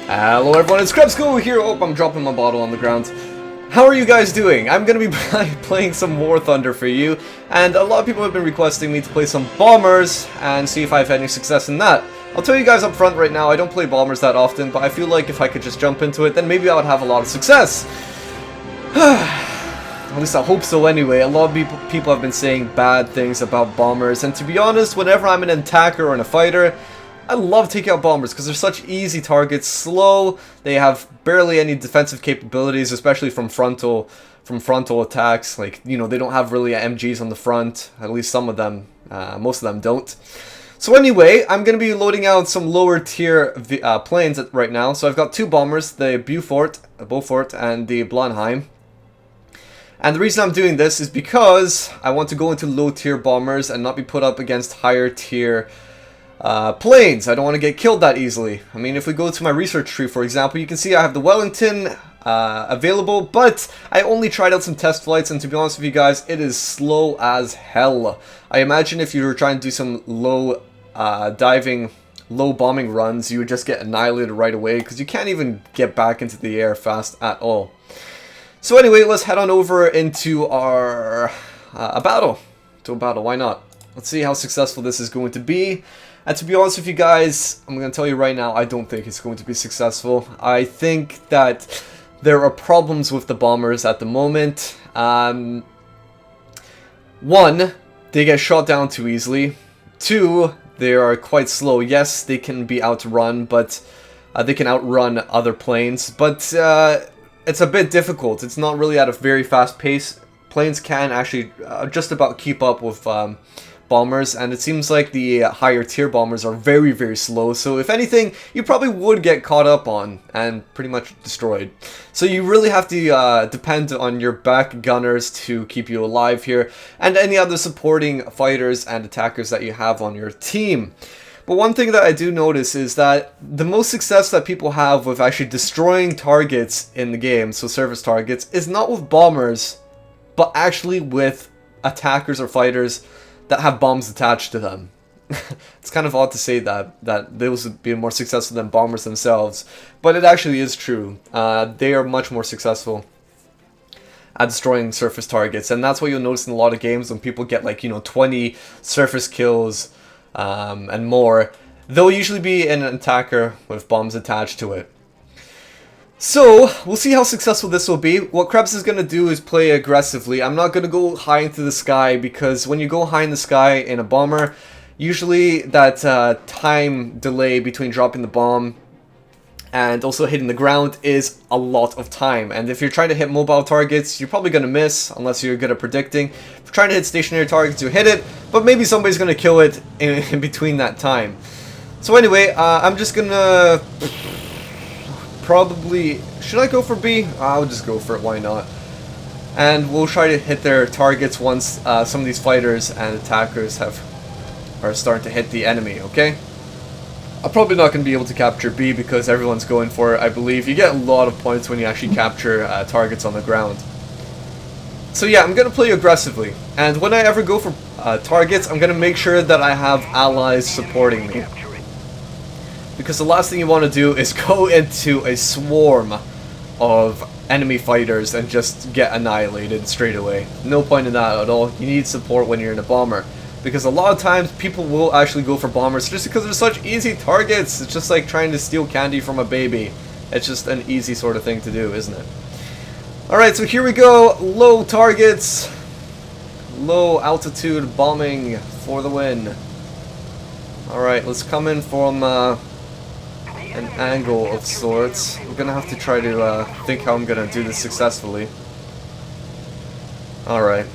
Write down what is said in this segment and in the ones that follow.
Hello everyone, it's KrebsCOHO here. Oh, I'm dropping my bottle on the ground. How are you guys doing? I'm gonna be playing some War Thunder for you, and a lot of people have been requesting me to play some bombers and see if I've had any success in that. I'll tell you guys up front right now, I don't play bombers that often, but I feel like if I could just jump into it, then maybe I would have a lot of success. At least I hope so anyway. A lot of people have been saying bad things about bombers, and to be honest, whenever I'm an attacker or a fighter, I love taking out bombers because they're such easy targets, slow, they have barely any defensive capabilities, especially from frontal attacks. Like, you know, they don't have really MGs on the front, at least some of them, most of them don't. So anyway, I'm going to be loading out some lower tier planes right now. So I've got two bombers, the Beaufort and the Blonheim. And the reason I'm doing this is because I want to go into low tier bombers and not be put up against higher tier planes. I don't want to get killed that easily. I mean, if we go to my research tree, for example, you can see I have the Wellington available, but I only tried out some test flights, and to be honest with you guys, it is slow as hell. I imagine if you were trying to do some low bombing runs, you would just get annihilated right away, because you can't even get back into the air fast at all. So anyway, let's head on over into our battle. Why not? Let's see how successful this is going to be. And to be honest with you guys, I'm going to tell you right now, I don't think it's going to be successful. I think that there are problems with the bombers at the moment. One, they get shot down too easily. Two, they are quite slow. Yes, they can be outrun, but they can outrun other planes. But it's a bit difficult. It's not really at a very fast pace. Planes can actually just about keep up with bombers, and it seems like the higher tier bombers are very, very slow, so if anything, you probably would get caught up on and pretty much destroyed. So you really have to depend on your back gunners to keep you alive here, and any other supporting fighters and attackers that you have on your team. But one thing that I do notice is that the most success that people have with actually destroying targets in the game, so surface targets, is not with bombers, but actually with attackers or fighters that have bombs attached to them. It's kind of odd to say that those would be more successful than bombers themselves, but it actually is true. They are much more successful at destroying surface targets, and that's what you'll notice in a lot of games when people get, like, you know, 20 surface kills and more. They'll usually be an attacker with bombs attached to it. So, we'll see how successful this will be. What Krebs is going to do is play aggressively. I'm not going to go high into the sky, because when you go high in the sky in a bomber, usually that time delay between dropping the bomb and also hitting the ground is a lot of time. And if you're trying to hit mobile targets, you're probably going to miss, unless you're good at predicting. If you're trying to hit stationary targets, you hit it, but maybe somebody's going to kill it in between that time. So anyway, I'm just going to... probably... should I go for B? I'll just go for it, why not? And we'll try to hit their targets once some of these fighters and attackers are starting to hit the enemy, okay? I'm probably not going to be able to capture B because everyone's going for it, I believe. You get a lot of points when you actually capture targets on the ground. So yeah, I'm going to play aggressively. And when I ever go for targets, I'm going to make sure that I have allies supporting me. Because the last thing you want to do is go into a swarm of enemy fighters and just get annihilated straight away. No point in that at all. You need support when you're in a bomber. Because a lot of times people will actually go for bombers just because they're such easy targets. It's just like trying to steal candy from a baby. It's just an easy sort of thing to do, isn't it? Alright, so here we go. Low targets. Low altitude bombing for the win. Alright, let's come in from... an angle of sorts. I'm gonna have to try to think how I'm gonna do this successfully. Alright.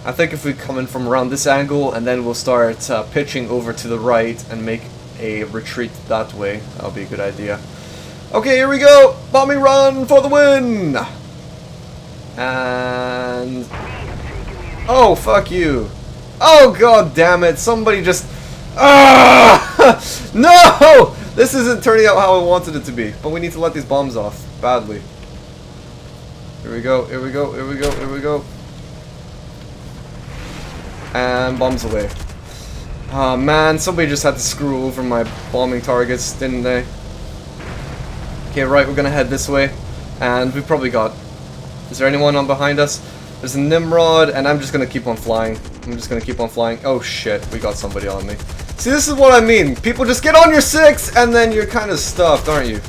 I think if we come in from around this angle and then we'll start pitching over to the right and make a retreat that way, that'll be a good idea. Okay, here we go! Bombing run for the win! And... oh, fuck you! Oh, god damn it! Somebody just... ah! No! This isn't turning out how I wanted it to be, but we need to let these bombs off badly. Here we go, here we go, here we go, here we go. And bombs away. Oh man, somebody just had to screw over my bombing targets, didn't they? Okay, right, we're gonna head this way. And we probably got... Is there anyone on behind us? There's a Nimrod, and I'm just gonna keep on flying. I'm just gonna keep on flying. Oh shit, we got somebody on me. See, this is what I mean. People just get on your 6, and then you're kind of stuffed, aren't you?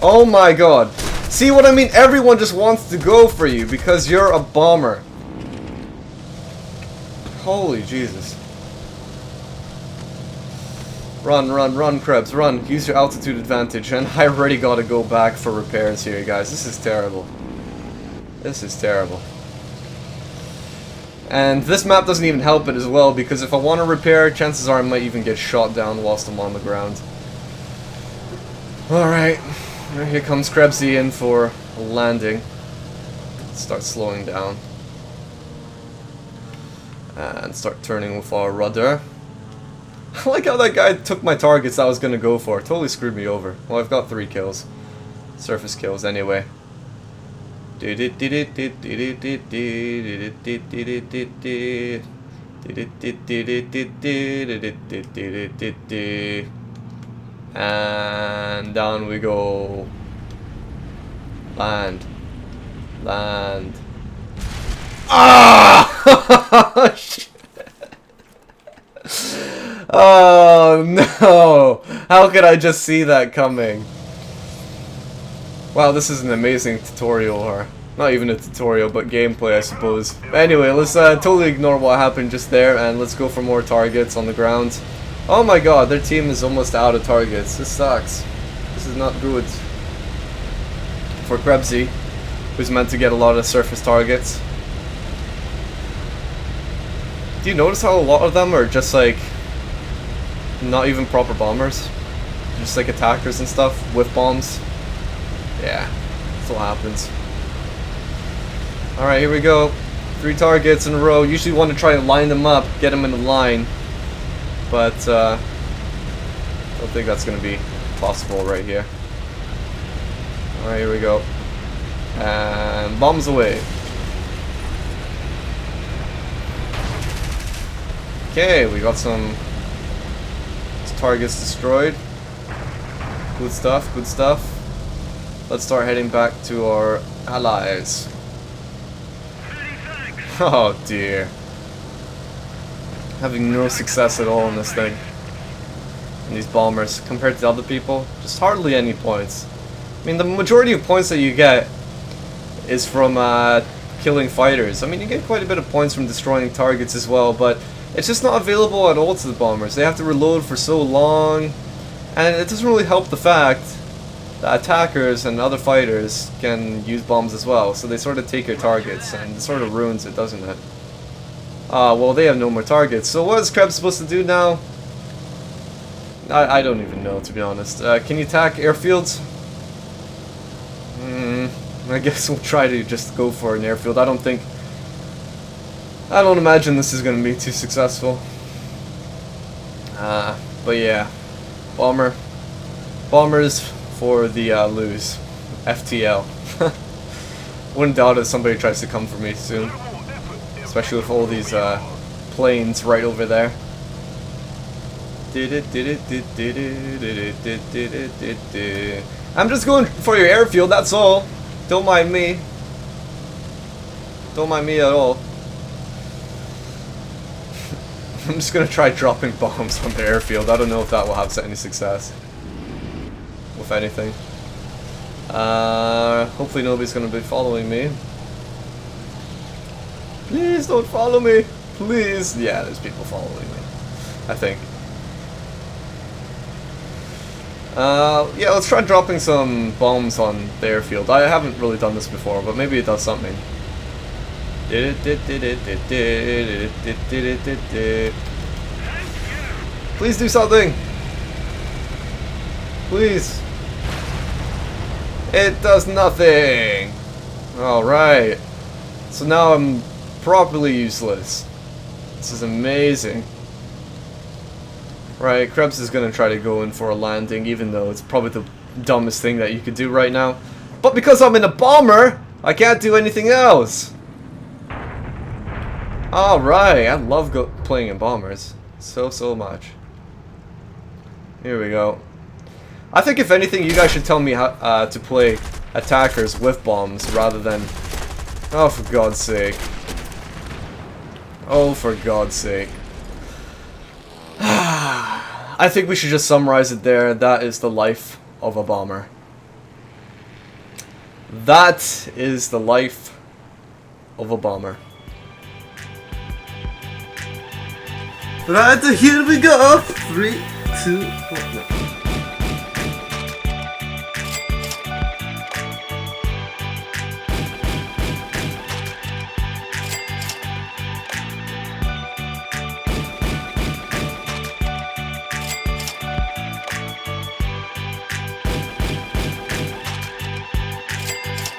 Oh my god. See what I mean? Everyone just wants to go for you because you're a bomber. Holy Jesus. Run, run, run, Krebs, run. Use your altitude advantage. And I already gotta go back for repairs here, guys. This is terrible. This is terrible. And this map doesn't even help it as well, because if I want to repair, chances are I might even get shot down whilst I'm on the ground. Alright. Here comes Krebsy in for a landing. Start slowing down. And start turning with our rudder. I like how that guy took my targets I was going to go for. Totally screwed me over. Well, I've got 3 kills. Surface kills anyway. And down we go. Land. Land. Ah! Oh no! How could I just see that coming? Wow, this is an amazing tutorial, or not even a tutorial, but gameplay, I suppose. Anyway, let's totally ignore what happened just there, and let's go for more targets on the ground. Oh my god, their team is almost out of targets. This sucks. This is not good. For Krebsy, who's meant to get a lot of surface targets. Do you notice how a lot of them are just like not even proper bombers? Just like attackers and stuff with bombs? Yeah, that's what happens. Alright, here we go. 3 targets in a row. Usually want to try to line them up, get them in a line. But, don't think that's going to be possible right here. Alright, here we go. And bombs away. Okay, we got some targets destroyed. Good stuff, good stuff. Let's start heading back to our allies. Oh dear. Having no success at all in this thing. And these bombers, compared to other people, just hardly any points. I mean, the majority of points that you get is from killing fighters. I mean, you get quite a bit of points from destroying targets as well, but it's just not available at all to the bombers. They have to reload for so long, and it doesn't really help the fact that attackers and other fighters can use bombs as well, so they sort of take your targets, and it sort of ruins it, doesn't it? Well, they have no more targets, so what is Krebs supposed to do now? I don't even know, to be honest. Can you attack airfields? I guess we'll try to just go for an airfield. I don't imagine this is going to be too successful. But yeah, bombers for the lose. FTL. Wouldn't doubt it, somebody tries to come for me soon. Especially with all these planes right over there. I'm just going for your airfield, that's all. Don't mind me. Don't mind me at all. I'm just gonna try dropping bombs on the airfield. I don't know if that will have any success. With anything. Hopefully nobody's gonna be following me. Please don't follow me. Please. Yeah, there's people following me. I think. Yeah, let's try dropping some bombs on the airfield. I haven't really done this before, but maybe it does something. Please do something! Please! It does nothing! Alright. So now I'm properly useless. This is amazing. Right, Krebs is gonna try to go in for a landing, even though it's probably the dumbest thing that you could do right now. But because I'm in a bomber, I can't do anything else! Alright, I love playing in bombers. So much. Here we go. I think if anything, you guys should tell me how to play attackers with bombs rather than... Oh, for God's sake. Oh, for God's sake. I think we should just summarize it there. That is the life of a bomber. That is the life of a bomber. Right, here we go. 3, 2, 1.